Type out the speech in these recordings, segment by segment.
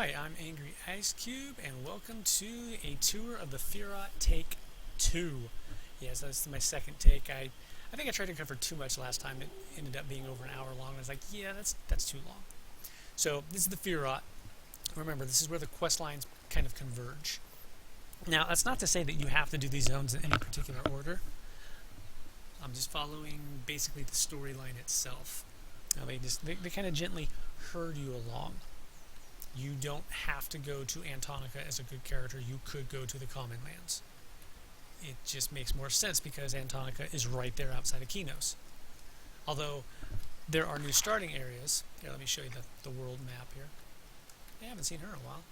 Hi, I'm Angry Ice Cube, and welcome to a tour of the Feerrott Take 2. Yes, that's my second take. I think I tried to cover too much last time. It ended up being over an hour long. I was like, yeah, that's too long. So this is the Feerrott. Remember, this is where the quest lines kind of converge. Now, that's not to say that you have to do these zones in any particular order. I'm just following basically the storyline itself. Now, they kind of gently herd you along. You don't have to go to Antonica as a good character. You could go to the Common Lands. It just makes more sense because Antonica is right there outside of Kinos. Although there are new starting areas. Here, let me show you the world map here. I haven't seen her in a while.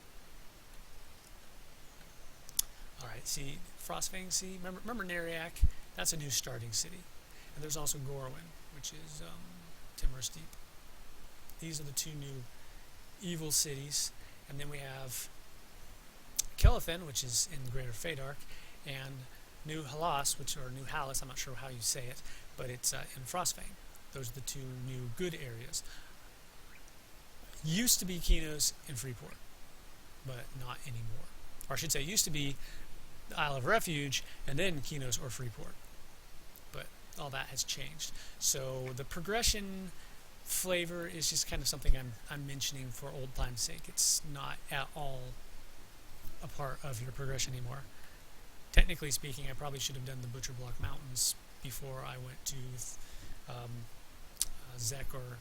Alright, see Frostfang, see? Remember Neriak? That's a new starting city. And there's also Gorwyn, which is Timor Steep. These are the two new evil cities, and then we have Kelithin, which is in Greater Fadark, and New Halas, or New Halas, I'm not sure how you say it, but it's in Frostfang. Those are the two new good areas. Used to be Kinos and Freeport, but not anymore. Or I should say, used to be the Isle of Refuge, and then Kinos or Freeport. But all that has changed. So the progression flavor is just kind of something I'm mentioning for old time's sake. It's not at all a part of your progression anymore. Technically speaking, I probably should have done the Butcher Block Mountains before I went to Zek or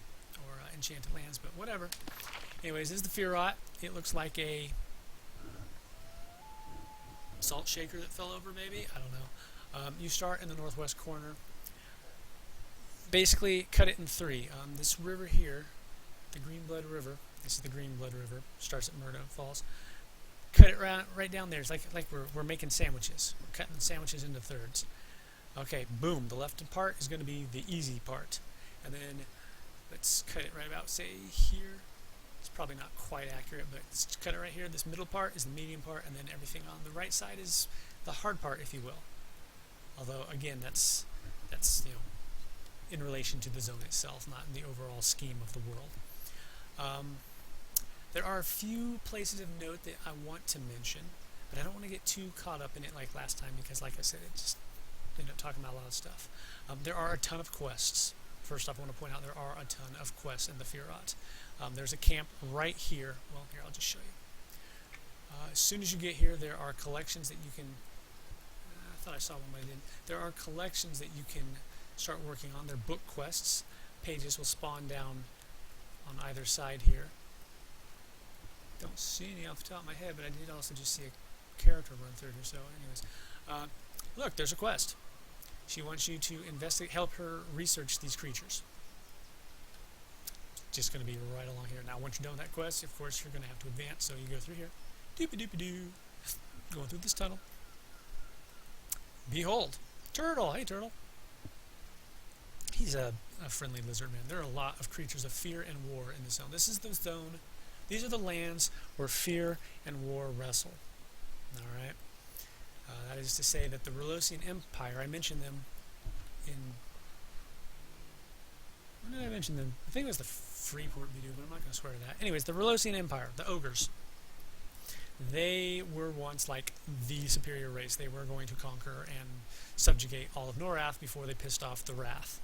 Enchanted Lands, but whatever. Anyways, this is the Feerrott. It looks like a salt shaker that fell over, maybe? I don't know. You start in the northwest corner. Basically, cut it in three. This river here, the Greenblood River, this is the Greenblood River, starts at Murdo Falls. Cut it right down there. It's like we're making sandwiches. We're cutting the sandwiches into thirds. Okay, boom. The left part is going to be the easy part. And then let's cut it right about, say, here. It's probably not quite accurate, but let's cut it right here. This middle part is the medium part, and then everything on the right side is the hard part, if you will. Although, again, that's in relation to the zone itself, not in the overall scheme of the world. There are a few places of note that I want to mention, but I don't want to get too caught up in it like last time because, like I said, it just ended up talking about a lot of stuff. There are a ton of quests. First off, I want to point out there are a ton of quests in the Feerrott. There's a camp right here. Well, here, I'll just show you. As soon as you get here, there are collections that you can... I thought I saw one, but I didn't. There are collections that you can start working on. They're book quests. Pages will spawn down on either side here. Don't see any off the top of my head, but I did also just see a character run through here. So, anyways, look, there's a quest. She wants you to help her research these creatures. Just going to be right along here. Now, once you're done with that quest, of course, you're going to have to advance. So you go through here, doopy-doopy-doo, going through this tunnel. Behold, turtle. Hey, turtle. He's a friendly lizard man. There are a lot of creatures of fear and war in the zone. This is the zone. These are the lands where fear and war wrestle. All right. That is to say that the Relosian Empire. I mentioned them in. When did I mention them? I think it was the Freeport video, but I'm not going to swear to that. Anyways, the Relosian Empire, the ogres. They were once like the superior race. They were going to conquer and subjugate all of Norath before they pissed off the Wrath.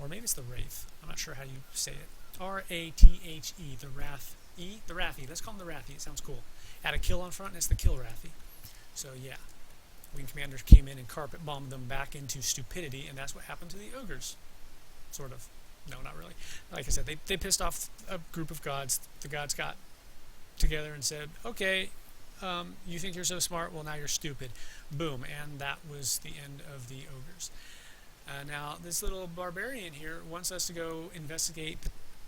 Or maybe it's the Wraith. I'm not sure how you say it. R-A-T-H-E, the Wrath. The Wrathy. Let's call them the Wrathy. It sounds cool. Add a kill on front, and it's the Kill Wrathy. So, yeah. Wing Commanders came in and carpet bombed them back into stupidity, and that's what happened to the ogres. Sort of. No, not really. Like I said, they pissed off a group of gods. The gods got together and said, okay, you think you're so smart? Well, now you're stupid. Boom. And that was the end of the ogres. Now, this little barbarian here wants us to go investigate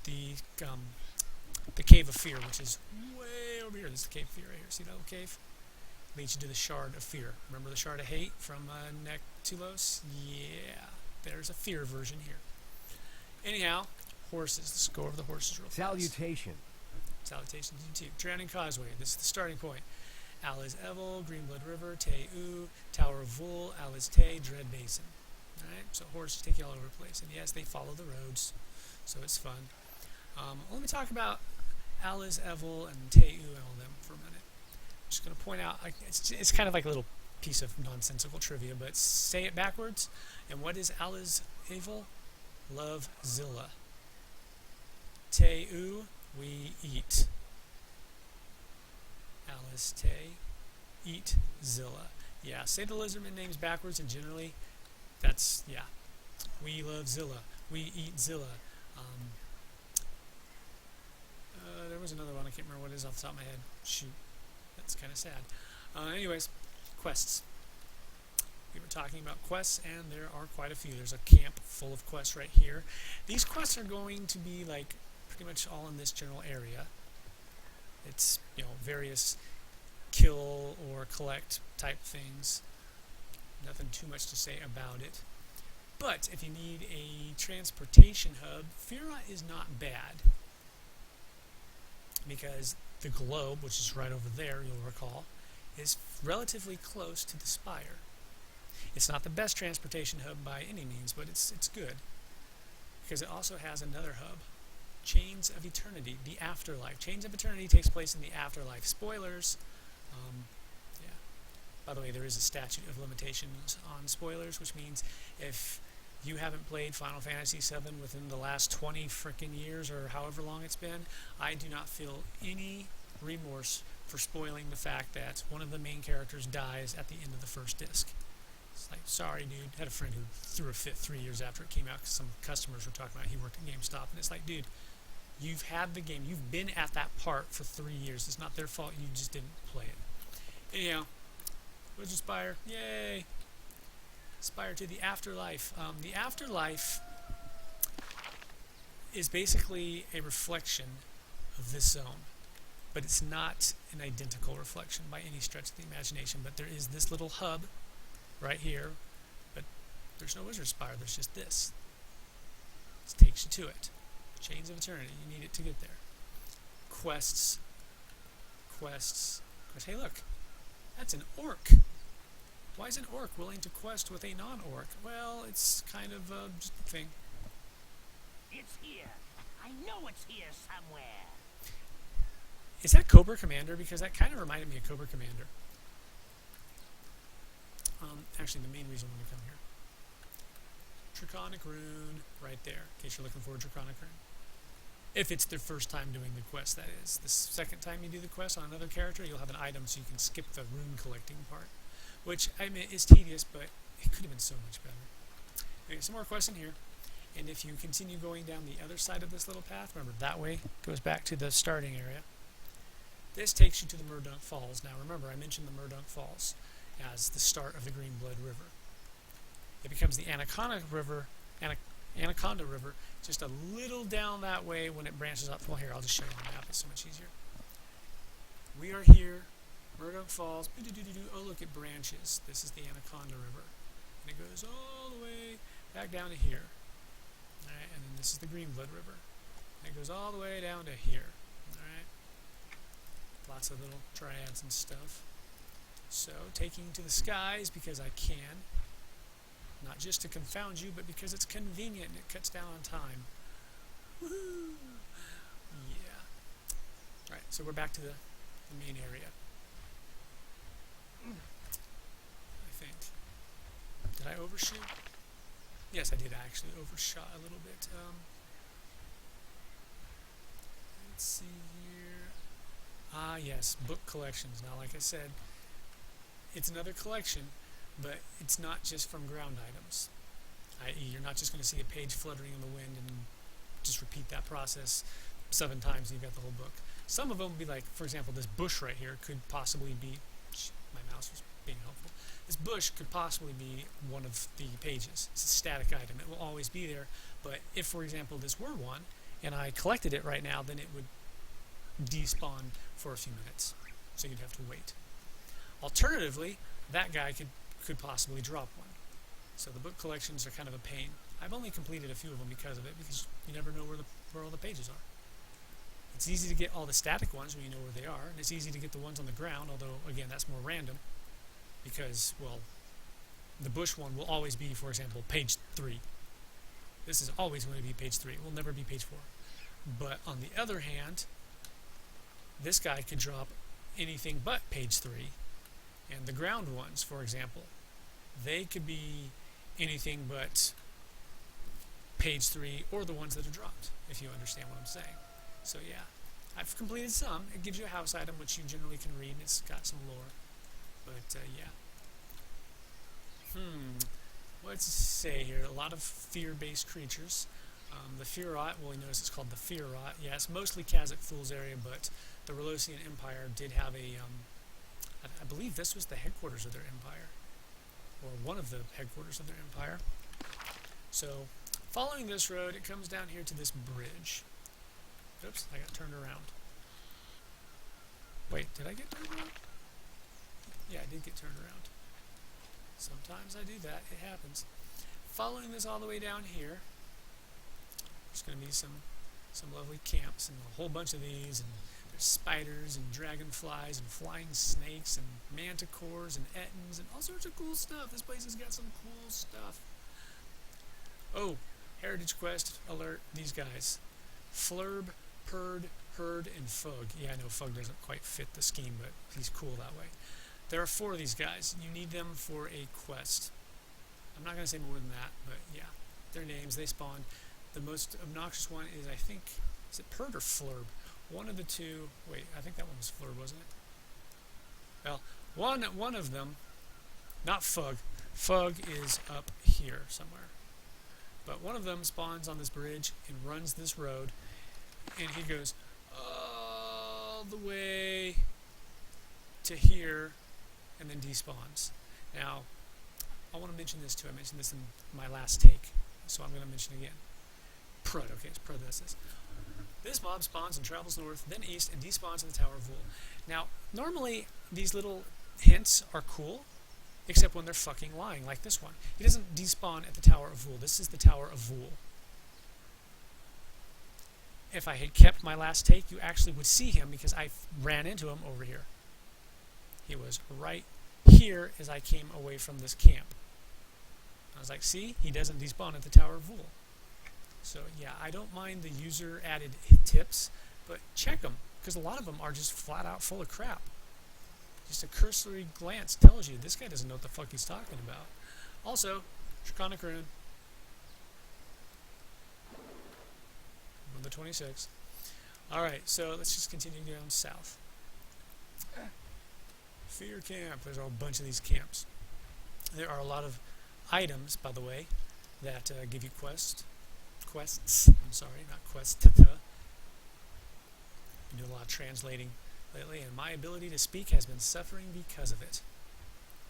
the Cave of Fear, which is way over here. This is the Cave of Fear right here. See that little cave? Leads you to the Shard of Fear. Remember the Shard of Hate from Nectulos? Yeah, there's a Fear version here. Anyhow, horses. Let's go over the horses real fast. Salutation. Salutations, you too. Drowning Causeway. This is the starting point. Aliz Evil, Greenblood River, Te-U, Tower of Vul, Aliz Te, Dread Basin. Alright, so horses take you all over the place. And yes, they follow the roads, so it's fun. Let me talk about Alice, Evil, and Teu and all them for a minute. I'm just going to point out, like, it's kind of like a little piece of nonsensical trivia, but say it backwards. And what is Alice, Evil? Love Zilla. Teu, we eat. Alice, Te, eat Zilla. Yeah, say the lizardman names backwards, and generally, that's, yeah. We love Zilla. We eat Zilla. There was another one, I can't remember what it is off the top of my head. Shoot, that's kind of sad. Anyways, quests. We were talking about quests, and there are quite a few. There's a camp full of quests right here. These quests are going to be like pretty much all in this general area. It's, you know, various kill or collect type things. Nothing too much to say about it. But if you need a transportation hub, Feerrott is not bad. Because the globe, which is right over there, you'll recall, is relatively close to the spire. It's not the best transportation hub by any means, but it's good. Because it also has another hub. Chains of Eternity, the Afterlife. Chains of Eternity takes place in the Afterlife. Spoilers. Yeah. By the way, there is a statute of limitations on spoilers, which means if you haven't played Final Fantasy VII within the last 20 frickin' years or however long it's been, I do not feel any remorse for spoiling the fact that one of the main characters dies at the end of the first disc. It's like, sorry, dude. I had a friend who threw a fit 3 years after it came out because some customers were talking about he worked at GameStop, and it's like, dude, you've had the game. You've been at that part for 3 years. It's not their fault. You just didn't play it. Anyhow, Wizard Spire. Yay! Spire to the Afterlife. The Afterlife is basically a reflection of this zone. But it's not an identical reflection by any stretch of the imagination. But there is this little hub right here. But there's no Wizard Spire. There's just this. It takes you to it. Chains of Eternity. You need it to get there. Quests. Quests. Hey, look. That's an orc. Why is an orc willing to quest with a non-orc? Well, it's kind of just a thing. It's here. I know it's here somewhere. Is that Cobra Commander? Because that kind of reminded me of Cobra Commander. Actually, the main reason when we come here. Draconic Rune, right there, in case you're looking for a Draconic Rune. If it's their first time doing the quest, that is. The second time you do the quest on another character, you'll have an item so you can skip the rune collecting part. Which, I mean, is tedious, but it could have been so much better. Okay, some more quests in here. And if you continue going down the other side of this little path, remember, that way goes back to the starting area. This takes you to the Murdunk Falls. Now, remember, I mentioned the Murdunk Falls as the start of the Greenblood River. It becomes the Anaconda River, just a little down that way when it branches up. Well, here, I'll just show you on the map. It's so much easier. We are here. Murdunk Falls. Oh, look, it branches. This is the Anaconda River. And it goes all the way back down to here. Alright, and then this is the Greenblood River. And it goes all the way down to here. Alright. Lots of little triads and stuff. So, taking to the skies because I can. Not just to confound you, but because it's convenient and it cuts down on time. Woohoo! Yeah. Alright, so we're back to the main area. I think. Did I overshoot? Yes, I did. I actually overshot a little bit. Let's see here. Ah, yes, book collections. Now, like I said, it's another collection, but it's not just from ground items. I.e., you're not just going to see a page fluttering in the wind and just repeat that process 7 times and you've got the whole book. Some of them will be like, for example, this bush right here could possibly be... My mouse was being helpful. This bush could possibly be one of the pages. It's a static item. It will always be there, but if, for example, this were one, and I collected it right now, then it would despawn for a few minutes, so you'd have to wait. Alternatively, that guy could possibly drop one. So the book collections are kind of a pain. I've only completed a few of them because of it, because you never know where all the pages are. It's easy to get all the static ones when you know where they are, and it's easy to get the ones on the ground, although, again, that's more random, because, well, the bush one will always be, for example, page 3. This is always going to be page 3. It will never be page 4. But on the other hand, this guy could drop anything but page 3. And the ground ones, for example, they could be anything but page 3 or the ones that are dropped, if you understand what I'm saying. So yeah, I've completed some. It gives you a house item, which you generally can read, and it's got some lore. But yeah. What's it say here? A lot of fear-based creatures. The Feerrott, well, you notice it's called the Feerrott. Yeah, it's mostly Kazakh Thul's area, but the Relosian Empire did have a, I believe this was the headquarters of their empire, or one of the headquarters of their empire. So, following this road, it comes down here to this bridge. Oops, I got turned around. Wait, did I get turned around? Yeah, I did get turned around. Sometimes I do that, it happens. Following this all the way down here, there's going to be some lovely camps, and a whole bunch of these, and there's spiders and dragonflies and flying snakes and manticores and ettins and all sorts of cool stuff. This place has got some cool stuff. Oh, heritage quest alert, these guys. Flurb, Purd, Herd, and Fug. Yeah, I know Fug doesn't quite fit the scheme, but he's cool that way. There are 4 of these guys. You need them for a quest. I'm not going to say more than that, but yeah. Their names, they spawn. The most obnoxious one is, I think, is it Purd or Flurb? One of the two, wait, I think that one was Flurb, wasn't it? Well, one of them, not Fug. Fug is up here somewhere. But one of them spawns on this bridge and runs this road, and he goes all the way to here, and then despawns. Now, I want to mention this too. I mentioned this in my last take, so I'm going to mention it again. Prud, okay, it's Prud, that's this. This mob spawns and travels north, then east, and despawns in the Tower of Vul. Now, normally, these little hints are cool, except when they're fucking lying, like this one. He doesn't despawn at the Tower of Vul. This is the Tower of Vul. If I had kept my last take, you actually would see him, because I ran into him over here. He was right here as I came away from this camp. I was like, see, he doesn't despawn at the Tower of Vul. So yeah, I don't mind the user added tips, but check them, because a lot of them are just flat out full of crap. Just a cursory glance tells you this guy doesn't know what the fuck he's talking about. Also, Draconic Rune. Number 26. Alright, so let's just continue down south. Fear Camp. There's a bunch of these camps. There are a lot of items, by the way, that give you quests. I'm sorry, not quests. Been doing a lot of translating lately, and my ability to speak has been suffering because of it.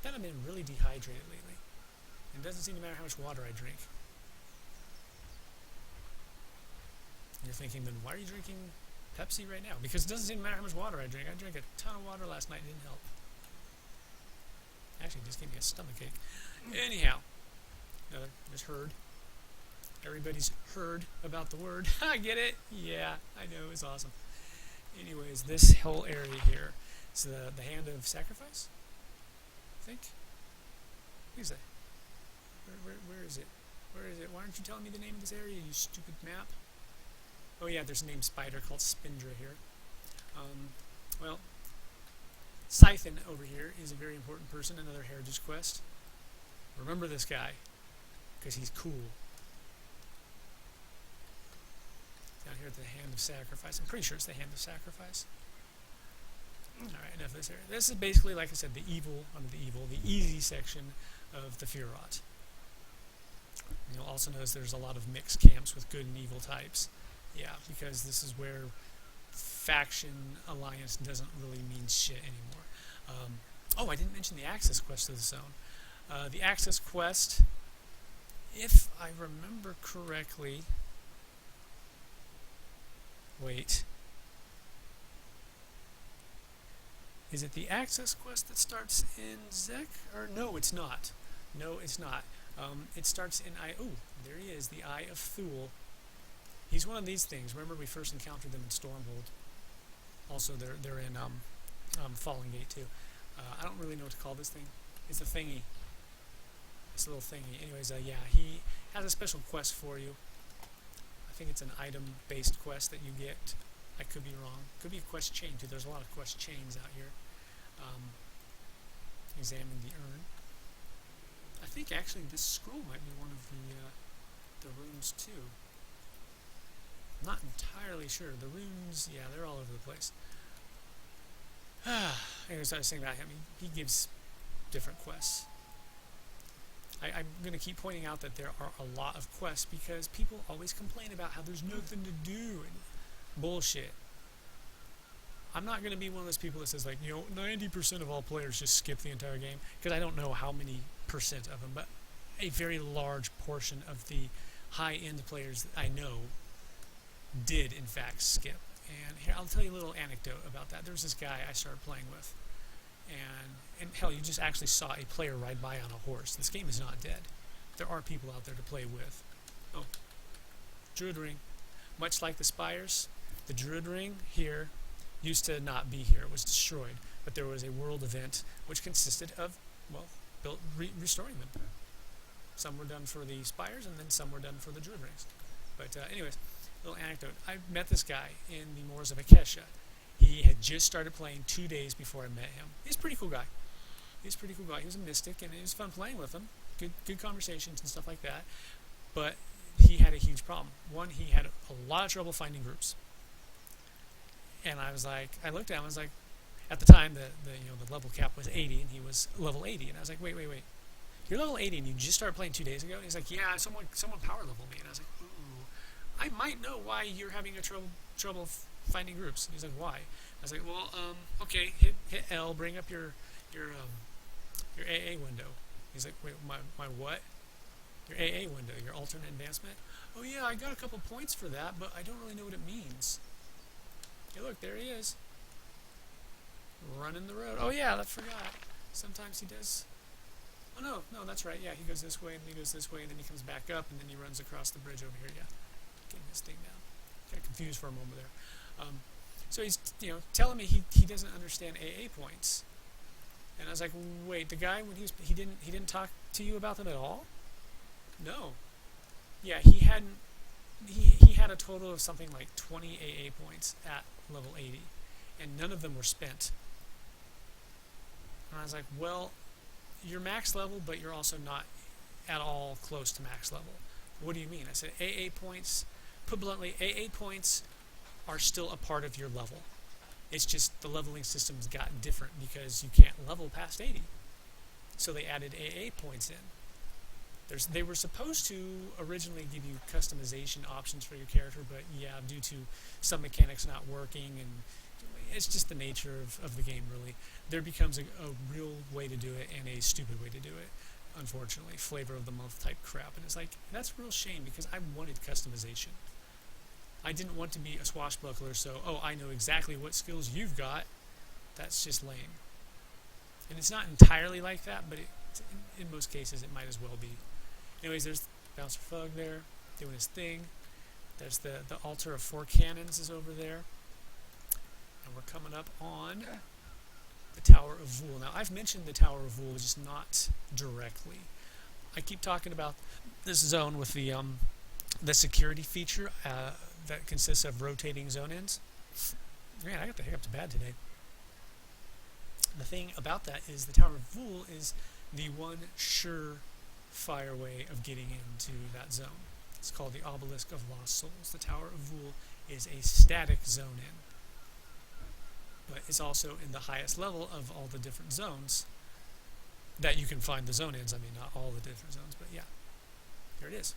Then I've been really dehydrated lately. It doesn't seem to matter how much water I drink. And you're thinking, then why are you drinking Pepsi right now? Because it doesn't seem to matter how much water I drink. I drank a ton of water last night, it didn't help. Actually, it just gave me a stomachache. Anyhow, there's Herd. Everybody's heard about the word. I get it. Yeah, I know. It's awesome. Anyways, this whole area here is the Hand of Sacrifice, I think. Who's that? Where is it? Where is it? Why aren't you telling me the name of this area, you stupid map? Oh yeah, there's a named spider called Spindra here. Well, Scythen over here is a very important person, another heritage quest. Remember this guy, because he's cool. Down here at the Hand of Sacrifice. I'm pretty sure it's the Hand of Sacrifice. Alright, enough of this area. This is basically, like I said, the easy section of the Feerrott. You'll also notice there's a lot of mixed camps with good and evil types. Yeah, because this is where faction alliance doesn't really mean shit anymore. Oh, I didn't mention the access quest to the zone. The access quest, if I remember correctly... Wait. Is it the access quest that starts in Zek? Or no, it's not. No, it's not. It starts in oh, there he is, the Eye of Thule. He's one of these things. Remember we first encountered them in Stormhold. Also, they're in Fallen Gate too. I don't really know what to call this thing. It's a thingy. It's a little thingy. Anyways, yeah, he has a special quest for you. I think it's an item-based quest that you get I could be wrong. Could be a quest chain too. There's a lot of quest chains out here. Examine the urn. I think actually this scroll might be one of the runes too. Not entirely sure. The runes, yeah, they're all over the place. Anyways, I was saying about him. He gives different quests. I'm going to keep pointing out that there are a lot of quests because people always complain about how there's nothing to do and bullshit. I'm not going to be one of those people that says, like, 90% of all players just skip the entire game, because I don't know how many percent of them, but a very large portion of the high-end players that I know did, in fact, skip. And here, I'll tell you a little anecdote about that. There was this guy I started playing with, and hell, you just actually saw a player ride by on a horse. This game is not dead. There are people out there to play with. Oh, Druid Ring. Much like the Spires, the Druid Ring here used to not be here. It was destroyed. But there was a world event which consisted of, well, restoring them. Some were done for the Spires, and then some were done for the Druid Rings. But anyways, little anecdote. I met this guy in the Moors of Akesha. He had just started playing 2 days before I met him. He's a pretty cool guy. He was a mystic, and it was fun playing with him. Good conversations and stuff like that. But he had a huge problem. One, he had a lot of trouble finding groups. And I looked at him, I was like, at the time, the level cap was 80, and he was level 80. And I was like, wait. You're level 80, and you just started playing 2 days ago? And he's like, yeah, someone power leveled me. And I was like, ooh, I might know why you're having trouble finding groups. And he's like, why? I was like, well, okay, hit L, bring up your AA window. He's like, wait, my what? Your AA window, your alternate advancement? Oh yeah, I got a couple points for that, but I don't really know what it means. Hey, look, there he is. Running the road. Oh yeah, I forgot. Sometimes he does. Oh no, that's right. Yeah, he goes this way, and he goes this way, and then he comes back up, and then he runs across the bridge over here. Yeah, getting this thing down. Got confused for a moment there. So he's, telling me he doesn't understand AA points, and I was like, wait, the guy when he didn't talk to you about them at all? No. Yeah, he had a total of something like 20 AA points at level 80, and none of them were spent. And I was like, well, you're max level, but you're also not at all close to max level. What do you mean? I said, AA points, put bluntly, AA points are still a part of your level. It's just the leveling system's got different because you can't level past 80. So they added AA points in. They were supposed to originally give you customization options for your character, but yeah, due to some mechanics not working, and it's just the nature of the game, really. There becomes a real way to do it and a stupid way to do it, unfortunately. Flavor of the month type crap. And it's like, that's a real shame because I wanted customization. I didn't want to be a swashbuckler, so, I know exactly what skills you've got. That's just lame. And it's not entirely like that, but in most cases it might as well be. Anyways, there's Bouncer Fug there, doing his thing. There's the altar of 4 cannons is over there. And we're coming up on the Tower of Vul. Now, I've mentioned the Tower of Vul, just not directly. I keep talking about this zone with the security feature that consists of rotating zone ends. Man, I got the hiccups bad today. The thing about that is the Tower of Vul is the one surefire way of getting into that zone. It's called the Obelisk of Lost Souls. The Tower of Vul is a static zone in, but it's also in the highest level of all the different zones that you can find the zone ends. I mean, not all the different zones, but yeah. Here it is.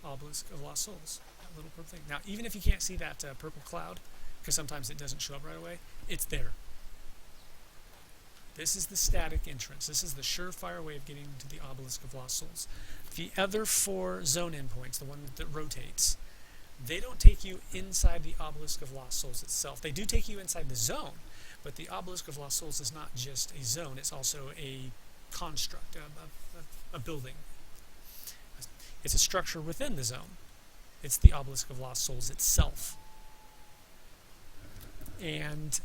Obelisk of Lost Souls. That little purple thing. Now, even if you can't see that purple cloud, because sometimes it doesn't show up right away, it's there. This is the static entrance. This is the surefire way of getting to the Obelisk of Lost Souls. The other 4 zone endpoints, the one that rotates, they don't take you inside the Obelisk of Lost Souls itself. They do take you inside the zone, but the Obelisk of Lost Souls is not just a zone, it's also a construct, a building. It's a structure within the zone. It's the Obelisk of Lost Souls itself. And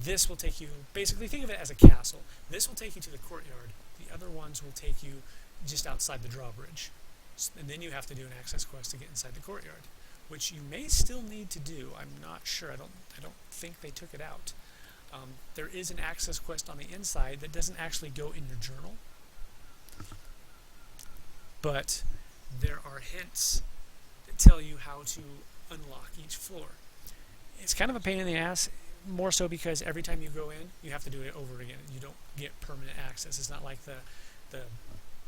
this will take you, basically think of it as a castle. This will take you to the courtyard. The other ones will take you just outside the drawbridge. And then you have to do an access quest to get inside the courtyard. which you may still need to do. I'm not sure. I don't think they took it out. There is an access quest on the inside that doesn't actually go in your journal, but there are hints that tell you how to unlock each floor. It's kind of a pain in the ass, more so because every time you go in, you have to do it over again. You don't get permanent access. It's not like the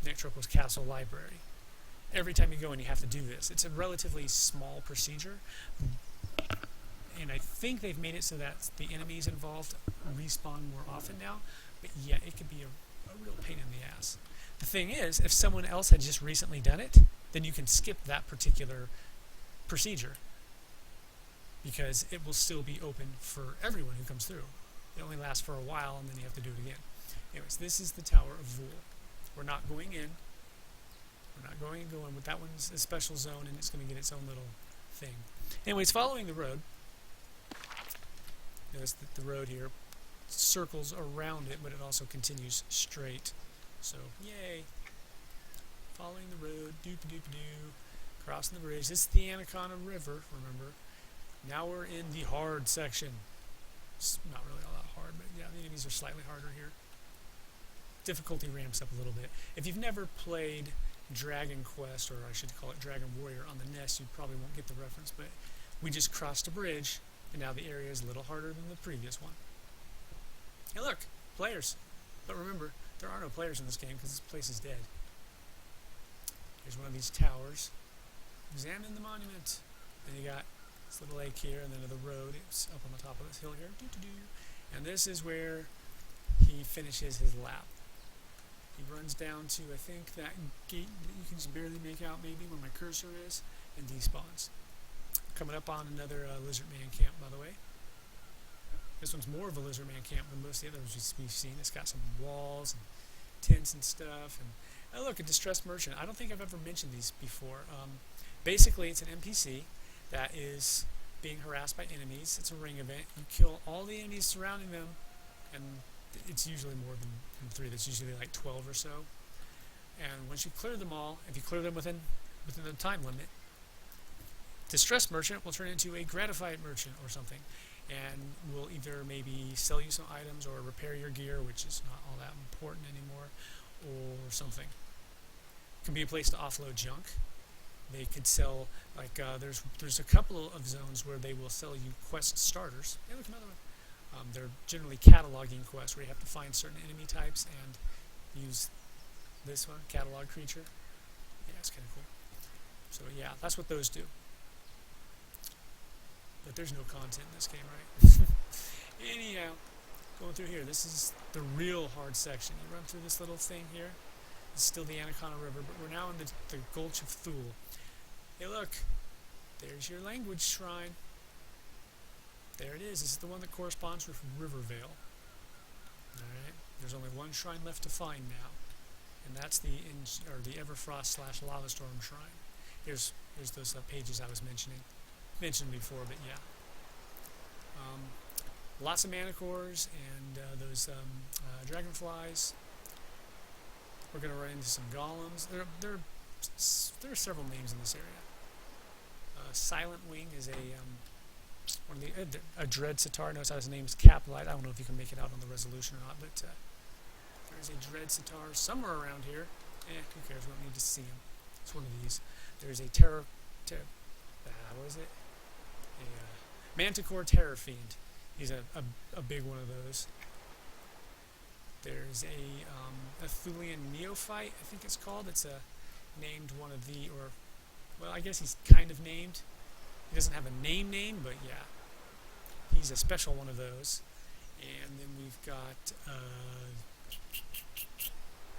Nectropolis Castle Library. Every time you go in, you have to do this. It's a relatively small procedure, and I think they've made it so that the enemies involved respawn more often now, but yeah, it could be a real pain in the ass. The thing is, if someone else had just recently done it, then you can skip that particular procedure, because it will still be open for everyone who comes through. It only lasts for a while, and then you have to do it again. Anyways, this is the Tower of Vul. We're not going in. We're not going with that one's a special zone, and it's going to get its own little thing. Anyways, following the road. Notice that the road here circles around it, but it also continues straight. So, yay! Following the road, doop-a-doop-a-doo, crossing the bridge. This is the Anaconda River, remember. Now we're in the hard section. It's not really all that hard, but yeah, the enemies are slightly harder here. Difficulty ramps up a little bit. If you've never played Dragon Quest, or I should call it Dragon Warrior on the NES, you probably won't get the reference, but we just crossed a bridge, and now the area is a little harder than the previous one. Hey look, players. But remember, there are no players in this game because this place is dead. Here's one of these towers. Examine the monument. Then you got this little lake here, and then the road. It's up on the top of this hill here. And this is where he finishes his lap. He runs down to, I think, that gate that you can just barely make out maybe where my cursor is, and despawns. Coming up on another lizard man camp, by the way. This one's more of a lizard man camp than most of the others we've seen. It's got some walls and tents and stuff. And oh look, a distressed merchant. I don't think I've ever mentioned these before. Basically, it's an NPC that is being harassed by enemies. It's a ring event. You kill all the enemies surrounding them, and it's usually more than 3. That's usually like 12 or so. And once you clear them all, if you clear them within the time limit, distressed merchant will turn into a gratified merchant or something, and will either maybe sell you some items or repair your gear, which is not all that important anymore, or something. It can be a place to offload junk. They could sell, like, there's a couple of zones where they will sell you quest starters. Hey, look, another one. They're generally cataloging quests where you have to find certain enemy types and use this one, catalog creature. Yeah, it's kind of cool. So yeah, that's what those do. But there's no content in this game, right? Anyhow, going through here, this is the real hard section. You run through this little thing here. It's still the Anaconda River, but we're now in the Gulch of Thule. Hey look, there's your language shrine. There it is. This is the one that corresponds with Rivervale. Alright, there's only one shrine left to find now, and that's the Everfrost / Lava Storm shrine. Here's those pages I was mentioned before, but yeah. Lots of manticores and those dragonflies. We're going to run into some golems. There are several names in this area. Silent Wing is a dread sitar. Notice how his name is capitalized. I don't know if you can make it out on the resolution or not, but there's a dread sitar somewhere around here. Who cares? We don't need to see him. It's one of these. There's a what is it? A manticore terror fiend. He's a big one of those. There's a Thulean neophyte, I think it's called. It's named one of the, or, well, I guess he's kind of named. He doesn't have a name, but yeah. He's a special one of those. And then we've got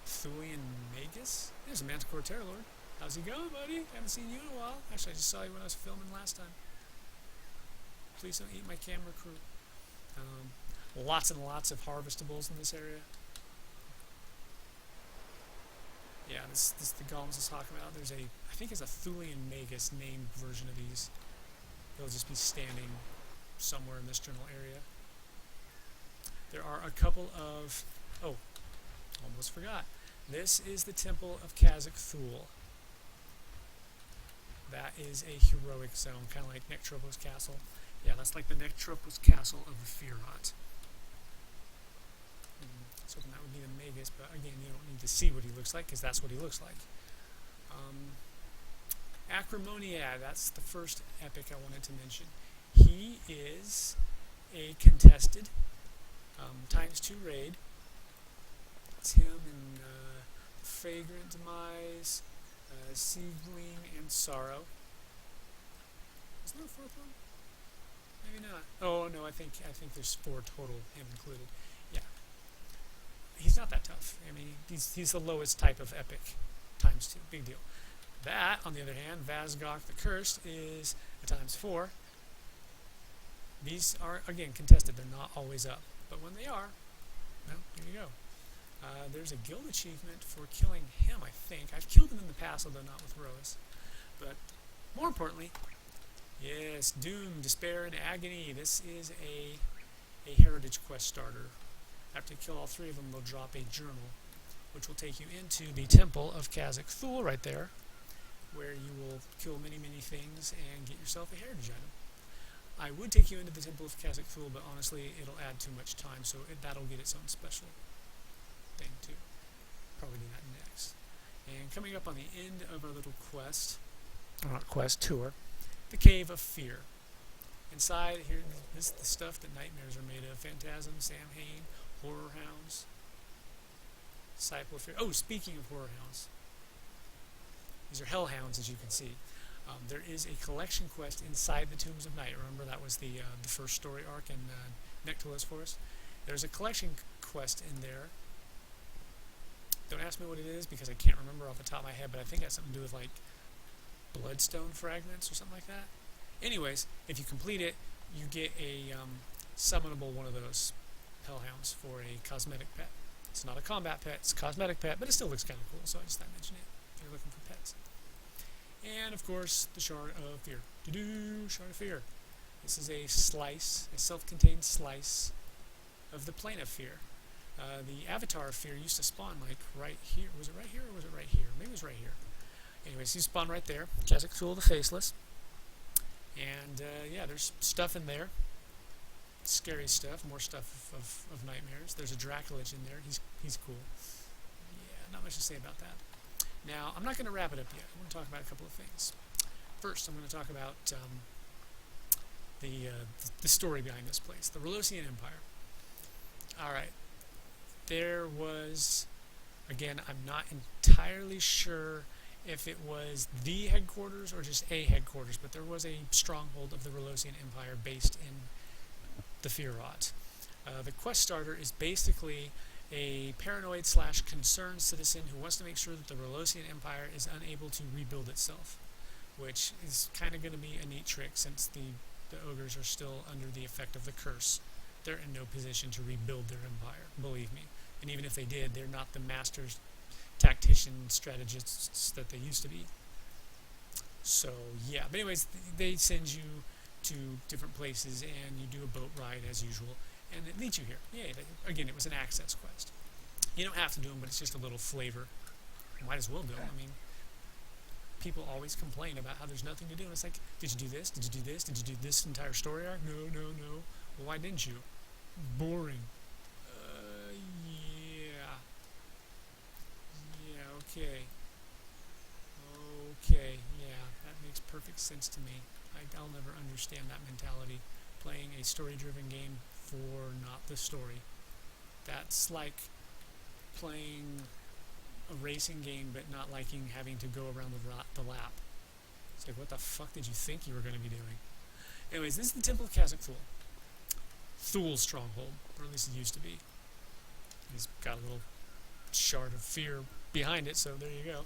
Thulean magus. There's a manticore terror lord. How's he going, buddy? Haven't seen you in a while. Actually, I just saw you when I was filming last time. Please don't eat my camera crew. Lots and lots of harvestables in this area. Yeah, this the golems I was talking about. There's I think it's a Thulean magus named version of these. They'll just be standing somewhere in this general area. There are a couple of, almost forgot. This is the Temple of Kazakh Thule. That is a heroic zone, kind of like Nectropos Castle. Yeah, that's like the Nectropos Castle of the Feerrott. So that would be the Magus, but again, you don't need to see what he looks like, because that's what he looks like. Acrimoniad, that's the first epic I wanted to mention. He is a contested ×2 raid. It's him and Fragrant Demise, Seedling, and Sorrow. Is there a fourth one? Maybe not. Oh no, I think there's 4 total, him included. Yeah. He's not that tough. I mean, he's the lowest type of epic ×2. Big deal. That, on the other hand, Vazgok the Cursed, is a ×4. These are, again, contested. They're not always up. But when they are, well, here you go. There's a guild achievement for killing him, I think. I've killed him in the past, although not with Rose. But more importantly, yes, Doom, Despair, and Agony. This is a heritage quest starter. After you kill all 3 of them, they'll drop a journal, which will take you into the Temple of Thule right there, where you will kill many, many things and get yourself a heritage item. I would take you into the Temple of Thule, but honestly, it'll add too much time, so that'll get its own special thing too. Probably do that next. And coming up on the end of our little quest, not quest, tour, the Cave of Fear. Inside here, this is the stuff that nightmares are made of. Phantasm, Samhain, Horror Hounds, Disciple of Fear. Oh, speaking of Horror Hounds, these are Hellhounds, as you can see. There is a collection quest inside the Tombs of Night. Remember, that was the first story arc in Nectalos Forest? There's a collection quest in there. Don't ask me what it is, because I can't remember off the top of my head, but I think it has something to do with, like, bloodstone fragments or something like that. Anyways, if you complete it, you get a summonable one of those Hellhounds for a cosmetic pet. It's not a combat pet, it's a cosmetic pet, but it still looks kind of cool, so I just thought I'd mention it if you're looking for pets. And, of course, the Shard of Fear. Shard of Fear. This is a slice, a self-contained slice of the Plane of Fear. The Avatar of Fear used to spawn, like, right here. Was it right here, or was it right here? Maybe it was right here. Anyways, he spawned right there. Thule the Faceless. And, yeah, there's stuff in there. Scary stuff, more stuff of nightmares. There's a Draculage in there. He's cool. Yeah, not much to say about that. Now, I'm not going to wrap it up yet. I want to talk about a couple of things. First, I'm going to talk about the story behind this place, the Relosian Empire. Alright, there was, again, I'm not entirely sure if it was the headquarters or just a headquarters, but there was a stronghold of the Relosian Empire based in the Feerrott. The quest starter is basically a paranoid / concerned citizen who wants to make sure that the Relosian Empire is unable to rebuild itself, which is kind of going to be a neat trick since the ogres are still under the effect of the curse. They're in no position to rebuild their empire, believe me. And even if they did, they're not the masters, tactician, strategists that they used to be. So, yeah. But anyways, they send you to different places, and you do a boat ride as usual, and it leads you here. Yay. Again, it was an access quest. You don't have to do them, but it's just a little flavor. Might as well do them. I mean, people always complain about how there's nothing to do, and it's like, did you do this? Did you do this? Did you do this entire story arc? No. Well, why didn't you? Boring. Okay, yeah, that makes perfect sense to me. I'll never understand that mentality. Playing a story-driven game for not the story. That's like playing a racing game but not liking having to go around the lap. It's like, what the fuck did you think you were going to be doing? Anyways, this is the Temple of Thule. Thule's stronghold, or at least it used to be. He's got a little shard of fear behind it, so there you go.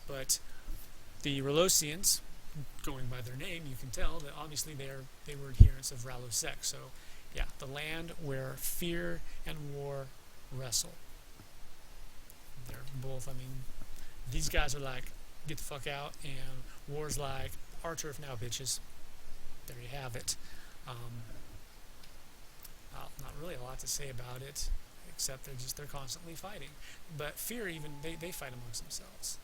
But the Relosians, going by their name, you can tell that obviously they were adherents of Ralosek. So, yeah, the land where fear and war wrestle. They're both, I mean, these guys are like, get the fuck out, and war's like, our turf now, bitches. There you have it. Not really a lot to say about it, except they're constantly fighting. But fear, even they fight amongst themselves.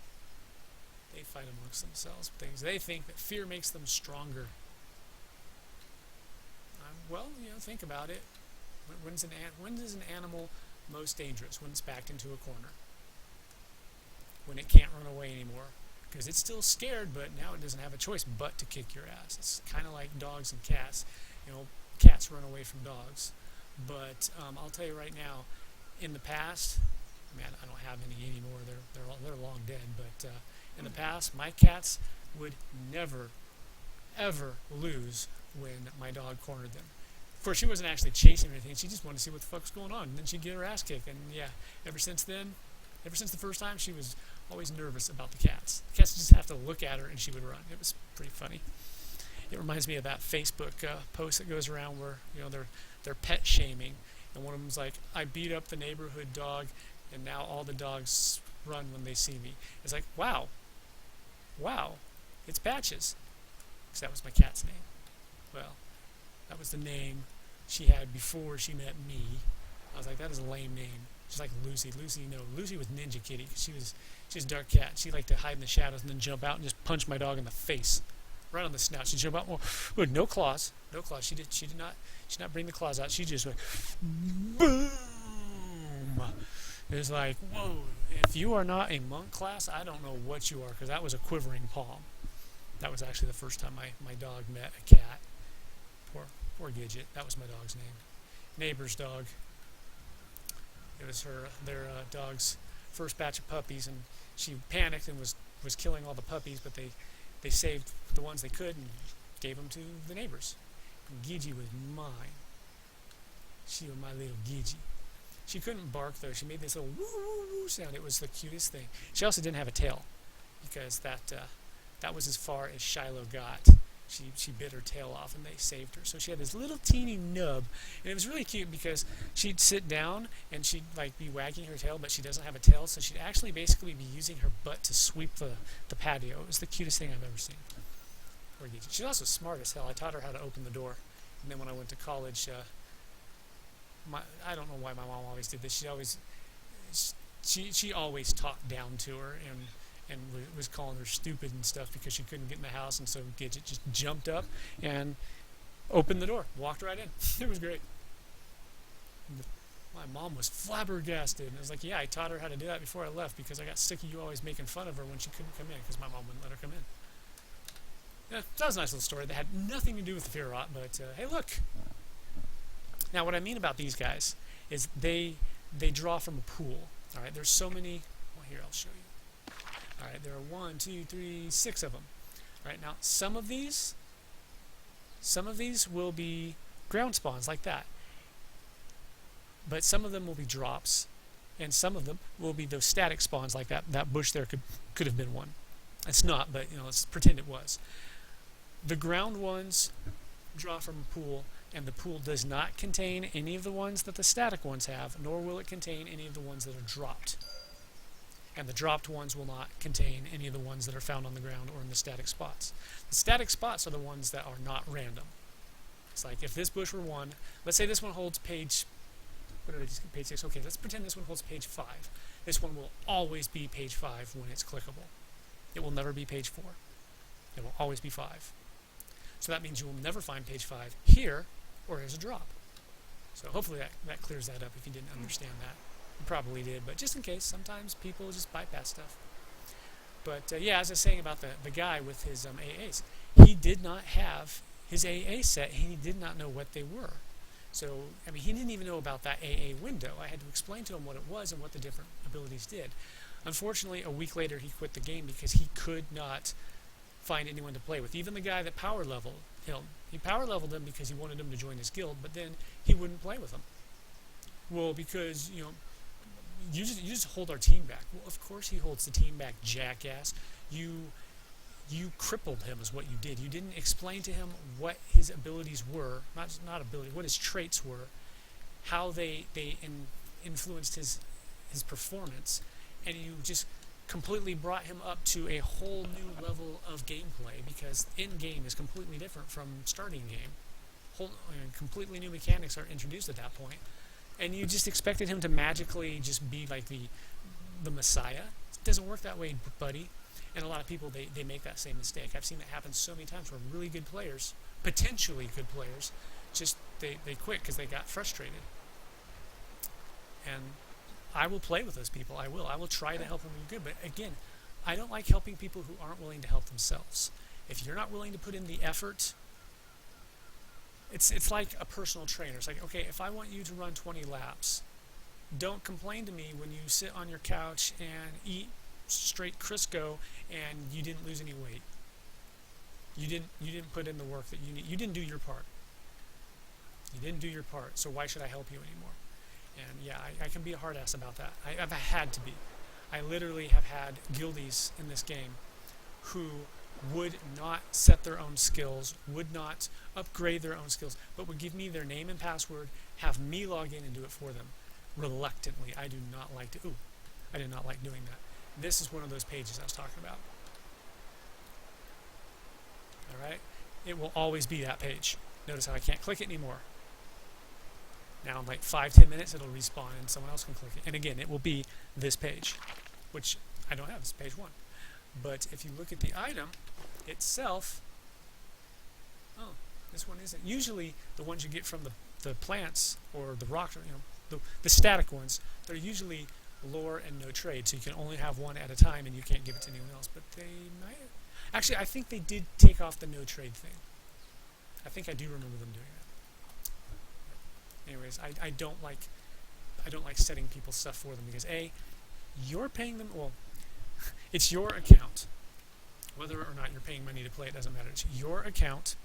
They fight amongst themselves with things. They think that fear makes them stronger. Well, think about it. When is an animal most dangerous? When it's backed into a corner. When it can't run away anymore. Because it's still scared, but now it doesn't have a choice but to kick your ass. It's kind of like dogs and cats. Cats run away from dogs. But I'll tell you right now, in the past, I don't have any anymore. They're long dead. But in the past, my cats would never, ever lose when my dog cornered them. Of course, she wasn't actually chasing or anything. She just wanted to see what the fuck's going on. And then she'd get her ass kicked. And yeah, ever since the first time, she was always nervous about the cats. The cats just have to look at her and she would run. It was pretty funny. It reminds me of that Facebook post that goes around where they're pet shaming, and one of them's like, "I beat up the neighborhood dog, and now all the dogs run when they see me." It's like, wow, it's Patches, because that was my cat's name. Well, that was the name she had before she met me. I was like, that is a lame name. She's like Lucy. Lucy was Ninja Kitty. She was a dark cat. She liked to hide in the shadows and then jump out and just punch my dog in the face, right on the snout. She'd jump out. Well, no claws. She did not bring the claws out. She just went boom. It was like, whoa. If you are not a monk class, I don't know what you are, because that was a quivering palm. That was actually the first time my dog met a cat. Poor Gidget. That was my dog's name. Neighbor's dog. It was their dog's first batch of puppies, and she panicked and was killing all the puppies, but they saved the ones they could and gave them to the neighbors. And Gigi was mine. She was my little Gigi. She couldn't bark, though. She made this little woo-woo-woo sound. It was the cutest thing. She also didn't have a tail, because that was as far as Shiloh got. She bit her tail off, and they saved her. So she had this little teeny nub, and it was really cute because she'd sit down and she'd be wagging her tail, but she doesn't have a tail, so she'd actually basically be using her butt to sweep the patio. It was the cutest thing I've ever seen. She's also smart as hell. I taught her how to open the door, and then when I went to college, I don't know why my mom always did this. She always talked down to her and was calling her stupid and stuff because she couldn't get in the house, and so Gidget just jumped up and opened the door, walked right in. It was great. My mom was flabbergasted, and I was like, yeah, I taught her how to do that before I left because I got sick of you always making fun of her when she couldn't come in because my mom wouldn't let her come in. Yeah, that was a nice little story that had nothing to do with Feerrott, but hey, look. Now, what I mean about these guys is they draw from a pool. All right, there's so many. Well, here, I'll show you. All right, there are 6 of them. All right, now some of these will be ground spawns like that, but some of them will be drops, and some of them will be those static spawns like that. That bush there could have been one. It's not, but let's pretend it was. The ground ones draw from a pool, and the pool does not contain any of the ones that the static ones have, nor will it contain any of the ones that are dropped. And the dropped ones will not contain any of the ones that are found on the ground or in the static spots. The static spots are the ones that are not random. It's like if this bush were 1, let's say this one holds page, page 6. Okay, let's pretend this one holds page 5. This one will always be page 5 when it's clickable. It will never be page 4. It will always be 5. So that means you will never find page 5 here or as a drop. So hopefully that clears that up if you didn't understand that. You probably did, but just in case, sometimes people just bypass stuff. But yeah, as I was saying about the guy with his AAs, he did not have his AA set, and he did not know what they were. So, he didn't even know about that AA window. I had to explain to him what it was and what the different abilities did. Unfortunately, a week later, he quit the game because he could not find anyone to play with. Even the guy that power leveled him, he power leveled him because he wanted him to join his guild, but then he wouldn't play with him. Well, because, you just hold our team back. Well, of course he holds the team back, jackass. You crippled him is what you did. You didn't explain to him what his abilities were, not ability, what his traits were, how they influenced his performance, and you just completely brought him up to a whole new level of gameplay, because in-game is completely different from starting game. Completely new mechanics are introduced at that point. And you just expected him to magically just be like the Messiah. It doesn't work that way, buddy. And a lot of people, they make that same mistake. I've seen that happen so many times where really good players, potentially good players, just they quit because they got frustrated. And I will play with those people. I will try to help them be good. But again, I don't like helping people who aren't willing to help themselves. If you're not willing to put in the effort, it's like a personal trainer. It's like, okay, if I want you to run 20 laps, don't complain to me when you sit on your couch and eat straight Crisco and you didn't lose any weight. You didn't put in the work that you need. You didn't do your part. You didn't do your part. So why should I help you anymore? And yeah, I can be a hard ass about that. I've had to be. I literally have had guildies in this game who would not set their own skills, would not upgrade their own skills, but would give me their name and password, have me log in and do it for them reluctantly. I do not like doing that. This is one of those pages I was talking about. Alright? It will always be that page. Notice how I can't click it anymore. Now in like 5-10 minutes it'll respawn and someone else can click it. And again, it will be this page, which I don't have. It's page 1. But if you look at the item itself, oh, this one isn't. Usually the ones you get from the plants or the rocks, the static ones, they're usually lore and no trade, so you can only have one at a time and you can't give it to anyone else. But they might. Actually, I think they did take off the no trade thing. I think I do remember them doing that. Anyways, I don't like setting people's stuff for them because A, you're paying them. Well, it's your account. Whether or not you're paying money to play, it doesn't matter. It's your account,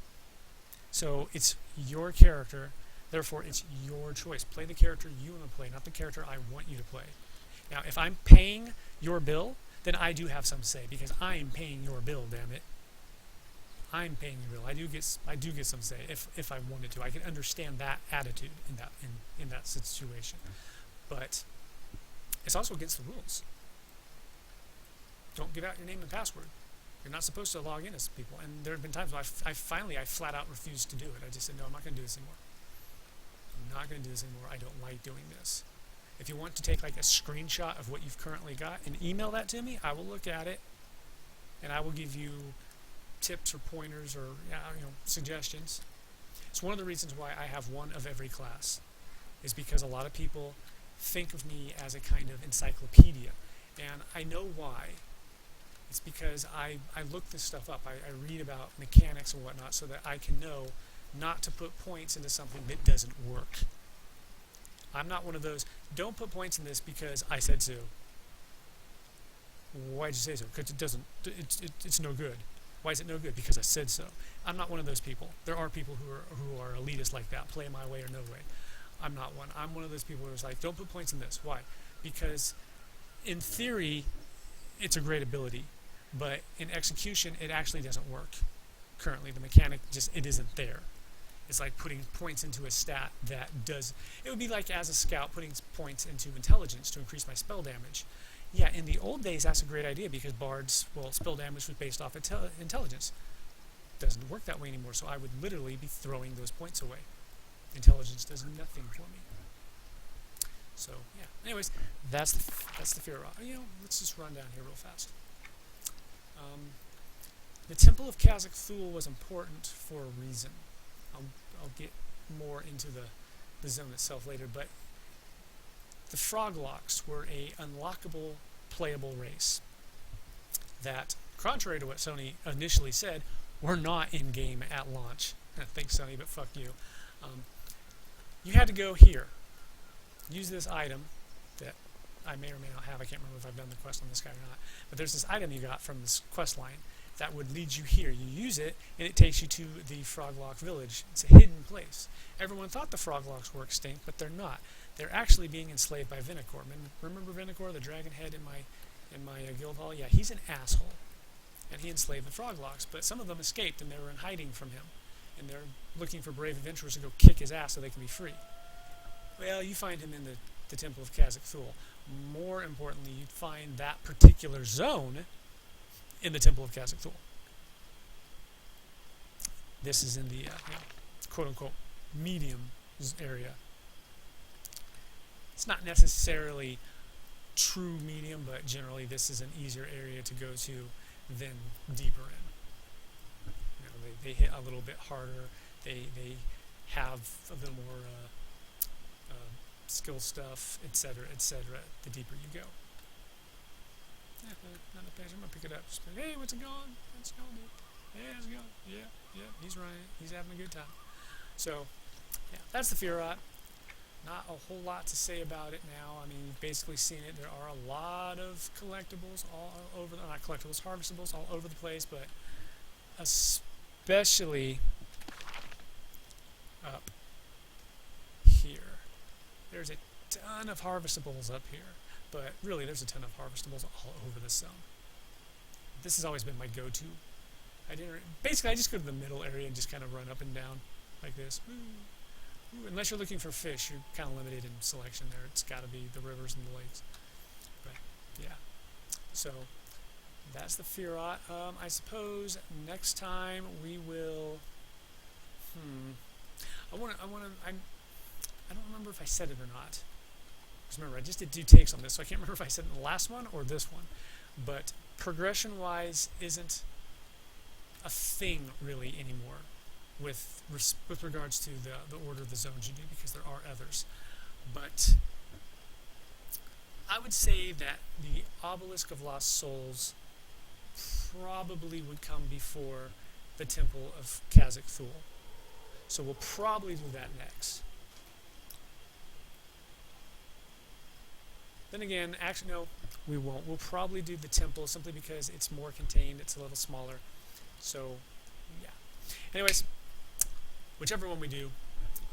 so it's your character. Therefore, it's your choice. Play the character you want to play, not the character I want you to play. Now, if I'm paying your bill, then I do have some say because I'm paying your bill. Damn it, I'm paying your bill. I do get some say if I wanted to. I can understand that attitude in that situation, but it's also against the rules. Don't give out your name and password. You're not supposed to log in as people. And there have been times when I flat out refused to do it. I just said, no, I'm not going to do this anymore. I'm not going to do this anymore. I don't like doing this. If you want to take like a screenshot of what you've currently got and email that to me, I will look at it and I will give you tips or pointers or suggestions. It's one of the reasons why I have one of every class, is because a lot of people think of me as a kind of encyclopedia. And I know why. It's because I look this stuff up. I read about mechanics and whatnot so that I can know not to put points into something that doesn't work. I'm not one of those, don't put points in this because I said so. Why'd you say so? Because it doesn't, it's no good. Why is it no good? Because I said so. I'm not one of those people. There are people who are elitist like that, play my way or no way. I'm not one. I'm one of those people who's like, don't put points in this. Why? Because in theory, it's a great ability, but in execution, it actually doesn't work. Currently, the mechanic it isn't there. It's like putting points into a stat that does. It would be like as a scout putting points into intelligence to increase my spell damage. Yeah, in the old days, that's a great idea because spell damage was based off intelligence. Doesn't work that way anymore, so I would literally be throwing those points away. Intelligence does nothing for me. So yeah. Anyways, that's the Feerrott. Let's just run down here real fast. The Temple of Thule was important for a reason. I'll get more into the zone itself later, but the Froglocks were a unlockable, playable race that, contrary to what Sony initially said, were not in game at launch. Thanks, Sony, but fuck you. You had to go here, use this item that I may or may not have. I can't remember if I've done the quest on this guy or not. But there's this item you got from this quest line that would lead you here. You use it, and it takes you to the Froglock village. It's a hidden place. Everyone thought the Froglocks were extinct, but they're not. They're actually being enslaved by Vinicor. Remember Vinicor, the dragon head in my guild hall? Yeah, he's an asshole, and he enslaved the Froglocks. But some of them escaped, and they were in hiding from him, and they're looking for brave adventurers to go kick his ass so they can be free. Well, you find him in the Temple of Thule. More importantly, you find that particular zone in the Temple of Thule. This is in the quote-unquote medium area. It's not necessarily true medium, but generally this is an easier area to go to than deeper in. You know, they hit a little bit harder. They have a little more skill stuff, etc., etc. The deeper you go. Yeah, not a page. I'm gonna pick it up. Just like, hey, what's it going? What's it going, dude? Hey, how's it going? Yeah, he's running. He's having a good time. So, yeah, that's the Feerrott. Not a whole lot to say about it now. I mean, you've basically seen it. There are a lot of collectibles all over, not collectibles, harvestables all over the place, but especially up here. There's a ton of harvestables up here, but really there's a ton of harvestables all over the zone. This has always been my go-to. Basically I just go to the middle area and just kind of run up and down like this. Ooh, unless you're looking for fish, you're kind of limited in selection there. It's got to be the rivers and the lakes. But yeah, so that's the Feerrott. I suppose next time we will. I don't remember if I said it or not. Because remember, I just did 2 takes on this, so I can't remember if I said it in the last one or this one. But progression-wise isn't a thing really anymore with regards to the order of the zones you do, because there are others. But I would say that the Obelisk of Lost Souls probably would come before the Temple of Thule. So we'll probably do that next. Then again, actually no, we won't. We'll probably do the temple simply because it's more contained, it's a little smaller. So, yeah. Anyways, whichever one we do,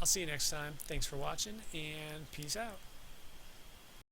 I'll see you next time. Thanks for watching, and peace out.